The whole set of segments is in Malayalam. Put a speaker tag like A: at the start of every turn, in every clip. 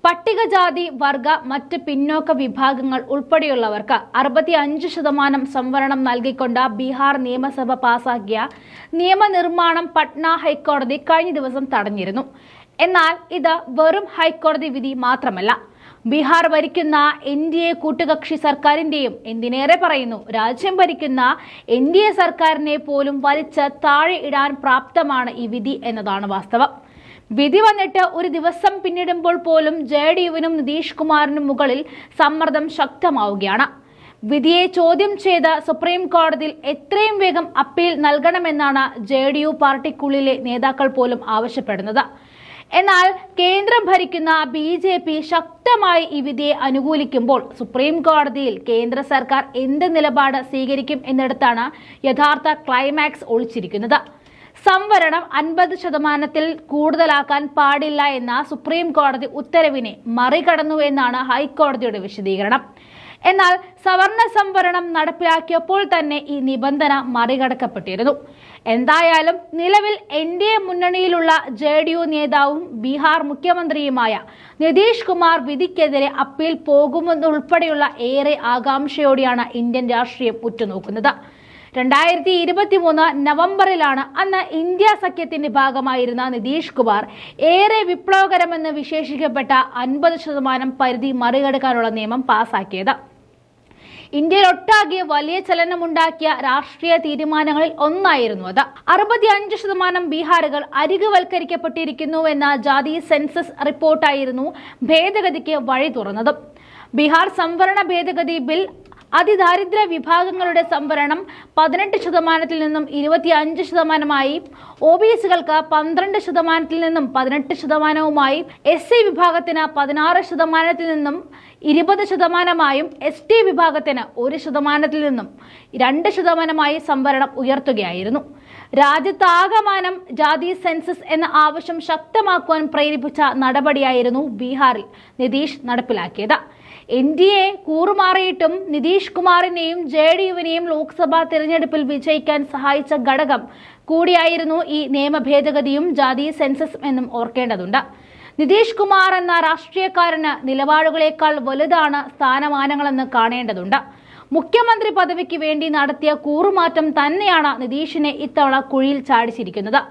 A: പട്ടികജാതി വർഗ മറ്റ് പിന്നോക്ക വിഭാഗങ്ങൾ ഉൾപ്പെടെയുള്ളവർക്ക് 65% സംവരണം നൽകിക്കൊണ്ട് ബീഹാർ നിയമസഭ പാസാക്കിയ നിയമനിർമ്മാണം പട്ന ഹൈക്കോടതി കഴിഞ്ഞ ദിവസം തടഞ്ഞിരുന്നു. എന്നാൽ ഇത് വെറും ഹൈക്കോടതി വിധി മാത്രമല്ല, ബീഹാർ ഭരിക്കുന്ന NDA കൂട്ടുകക്ഷി സർക്കാരിന്റെയും, എന്തിനേറെ പറയുന്നു രാജ്യം ഭരിക്കുന്ന NDA സർക്കാരിനെ പോലും വലിച്ച് താഴെ ഇടാൻ പ്രാപ്തമാണ് ഈ വിധി എന്നതാണ് വാസ്തവം. വിധി വന്നിട്ട് ഒരു ദിവസം പിന്നിടുമ്പോൾ പോലും JDUവിനും നിതീഷ് കുമാറിനും മുകളിൽ സമ്മർദ്ദം ശക്തമാവുകയാണ്. വിധിയെ ചോദ്യം ചെയ്ത് സുപ്രീം കോടതിയിൽ എത്രയും വേഗം അപ്പീൽ നൽകണമെന്നാണ് JDU പാർട്ടിക്കുള്ളിലെ നേതാക്കൾ പോലും ആവശ്യപ്പെടുന്നത്. എന്നാൽ കേന്ദ്രം ഭരിക്കുന്ന BJP ശക്തമായി ഈ വിധിയെ അനുകൂലിക്കുമ്പോൾ സുപ്രീം കോടതിയിൽ കേന്ദ്ര സർക്കാർ എന്ത് നിലപാട് സ്വീകരിക്കും എന്നിടത്താണ് യഥാർത്ഥ ക്ലൈമാക്സ് ഒളിച്ചിരിക്കുന്നത്. സംവരണം 50% കൂടുതലാക്കാൻ പാടില്ല എന്ന സുപ്രീം കോടതി ഉത്തരവിനെ മറികടന്നു എന്നാണ് ഹൈക്കോടതിയുടെ വിശദീകരണം. എന്നാൽ സവർണ സംവരണം നടപ്പിലാക്കിയപ്പോൾ തന്നെ ഈ നിബന്ധന മറികടക്കപ്പെട്ടിരുന്നു. എന്തായാലും നിലവിൽ NDA മുന്നണിയിലുള്ള JDU നേതാവും ബീഹാർ മുഖ്യമന്ത്രിയുമായ നിതീഷ് കുമാർ വിധിക്കെതിരെ അപ്പീൽ പോകുമെന്നുൾപ്പെടെയുള്ള ഏറെ ആകാംക്ഷയോടെയാണ് ഇന്ത്യൻ രാഷ്ട്രീയം ഉറ്റുനോക്കുന്നത്. 2023 നവംബറിലാണ് അന്ന് ഇന്ത്യ സഖ്യത്തിന്റെ ഭാഗമായിരുന്ന നിതീഷ് കുമാർ ഏറെ വിപ്ലവകരമെന്ന് വിശേഷിക്കപ്പെട്ട 50% പരിധി മറികടക്കാനുള്ള നിയമം പാസാക്കിയത്. ഇന്ത്യയിലൊട്ടാകെ വലിയ ചലനമുണ്ടാക്കിയ രാഷ്ട്രീയ തീരുമാനങ്ങളിൽ ഒന്നായിരുന്നു അത്. 65% ബീഹാറുകൾ അരികുവൽക്കരിക്കപ്പെട്ടിരിക്കുന്നുവെന്ന ജാതി സെൻസസ് റിപ്പോർട്ടായിരുന്നു ഭേദഗതിക്ക് വഴി തുറന്നത്. ബീഹാർ സംവരണ ഭേദഗതി ബിൽ അതിദാരിദ്ര വിഭാഗങ്ങളുടെ സംവരണം 18% നിന്നും 25%, OBCകൾക്ക് 12% നിന്നും 18%, SC വിഭാഗത്തിന് 16% നിന്നും 20%, ST വിഭാഗത്തിന് 1% നിന്നും 2% സംവരണം ഉയർത്തുകയായിരുന്നു. രാജ്യത്താകമാനം ജാതി സെൻസസ് എന്ന ആവശ്യം ശക്തമാക്കുവാൻ പ്രേരിപ്പിച്ച നടപടിയായിരുന്നു ബീഹാറിൽ നിതീഷ് നടപ്പിലാക്കിയത്. NDA കൂറുമാറിയിട്ടും നിതീഷ് കുമാറിനെയും JDUവിനെയും ലോക്സഭാ തിരഞ്ഞെടുപ്പിൽ വിജയിക്കാൻ സഹായിച്ച ഘടകം കൂടിയായിരുന്നു ഈ നിയമ ഭേദഗതിയും ജാതി സെൻസസും എന്നും ഓർക്കേണ്ടതുണ്ട്. നിതീഷ് കുമാർ എന്ന രാഷ്ട്രീയക്കാരന് നിലപാടുകളേക്കാൾ വലുതാണ് സ്ഥാനമാനങ്ങളെന്ന് കാണേണ്ടതുണ്ട്. മുഖ്യമന്ത്രി പദവിക്ക് വേണ്ടി നടത്തിയ കൂറുമാറ്റം തന്നെയാണ് നിതീഷിനെ ഇത്തവണ കുഴിയിൽ ചാടിച്ചിരിക്കുന്നത്.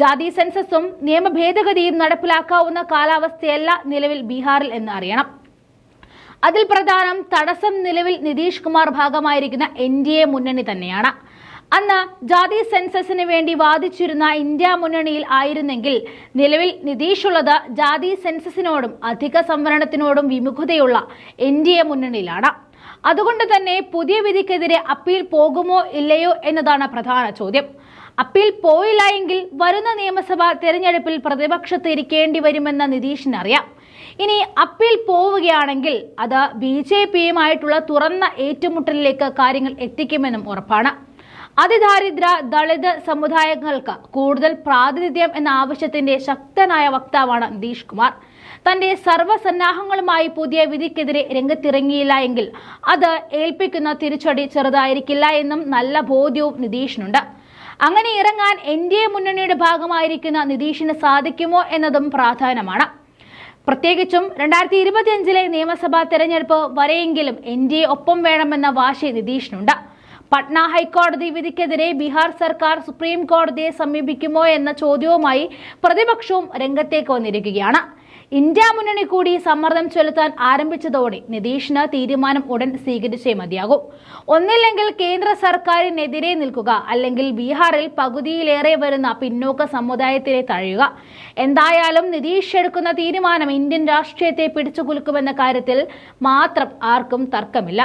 A: ജാതി സെൻസസും നിയമ ഭേദഗതിയും നടപ്പിലാക്കാവുന്ന കാലാവസ്ഥയല്ല നിലവിൽ ബീഹാറിൽ എന്ന് അറിയണം. അതിൽ പ്രധാനം തടസ്സം നിലവിൽ നിതീഷ് കുമാർ ഭാഗമായിരിക്കുന്ന NDA മുന്നണി തന്നെയാണ്. അന്ന് ജാതി സെൻസസിന് വേണ്ടി വാദിച്ചിരുന്ന ഇന്ത്യ മുന്നണിയിൽ ആയിരുന്നെങ്കിൽ നിലവിൽ നിതീഷ് ഉള്ളത് ജാതി സെൻസസിനോടും അധിക സംവരണത്തിനോടും വിമുഖതയുള്ള NDA മുന്നണിയിലാണ്. അതുകൊണ്ട് തന്നെ പുതിയ വിധിക്കെതിരെ അപ്പീൽ പോകുമോ ഇല്ലയോ എന്നതാണ് പ്രധാന ചോദ്യം. അപ്പീൽ പോയില്ല എങ്കിൽ വരുന്ന നിയമസഭാ തെരഞ്ഞെടുപ്പിൽ പ്രതിപക്ഷത്ത് ഇരിക്കേണ്ടി വരുമെന്ന നിതീഷിനറിയാം. ഇനി അപ്പീൽ പോവുകയാണെങ്കിൽ അത് BJPയുമായിട്ടുള്ള തുറന്ന ഏറ്റുമുട്ടലിലേക്ക് കാര്യങ്ങൾ എത്തിക്കുമെന്നും ഉറപ്പാണ്. അതിദാരിദ്ര ദളിത് സമുദായങ്ങൾക്ക് കൂടുതൽ പ്രാതിനിധ്യം എന്ന ആവശ്യത്തിന്റെ ശക്തനായ വക്താവാണ് നിതീഷ് കുമാർ. തന്റെ സർവ്വസന്നാഹങ്ങളുമായി പുതിയ വിധിക്കെതിരെ രംഗത്തിറങ്ങിയില്ല എങ്കിൽ അത് ഏൽപ്പിക്കുന്ന തിരിച്ചടി ചെറുതായിരിക്കില്ല എന്നും നല്ല ബോധ്യവും നിതീഷിനുണ്ട്. അങ്ങനെ ഇറങ്ങാൻ NDA മുന്നണിയുടെ ഭാഗമായിരിക്കുന്ന നിതീഷിന് സാധിക്കുമോ എന്നതും പ്രാധാന്യമാണ്. പ്രത്യേകിച്ചും 2025 നിയമസഭാ തെരഞ്ഞെടുപ്പ് വരെയെങ്കിലും NDA ഒപ്പം വേണമെന്ന വാശി നിതീഷിനുണ്ട്. പട്ന ഹൈക്കോടതി വിധിക്കെതിരെ ബീഹാർ സർക്കാർ സുപ്രീം കോടതിയെ സമീപിക്കുമോ എന്ന ചോദ്യവുമായി പ്രതിപക്ഷവും രംഗത്തേക്ക് വന്നിരിക്കുകയാണ്. ഇന്ത്യ മുന്നണി കൂടി സമ്മർദ്ദം ചെലുത്താൻ ആരംഭിച്ചതോടെ നിതീഷിന് തീരുമാനം ഉടൻ സ്വീകരിച്ചേ മതിയാകൂ. ഒന്നില്ലെങ്കിൽ കേന്ദ്ര സർക്കാരിനെതിരെ നിൽക്കുക, അല്ലെങ്കിൽ ബീഹാറിൽ പകുതിയിലേറെ വരുന്ന പിന്നോക്ക സമുദായത്തിനെ തഴയുക. എന്തായാലും നിതീഷ് എടുക്കുന്ന തീരുമാനം ഇന്ത്യൻ രാഷ്ട്രീയത്തെ പിടിച്ചുകുലുക്കുമെന്ന കാര്യത്തിൽ മാത്രം ആർക്കും തർക്കമില്ല.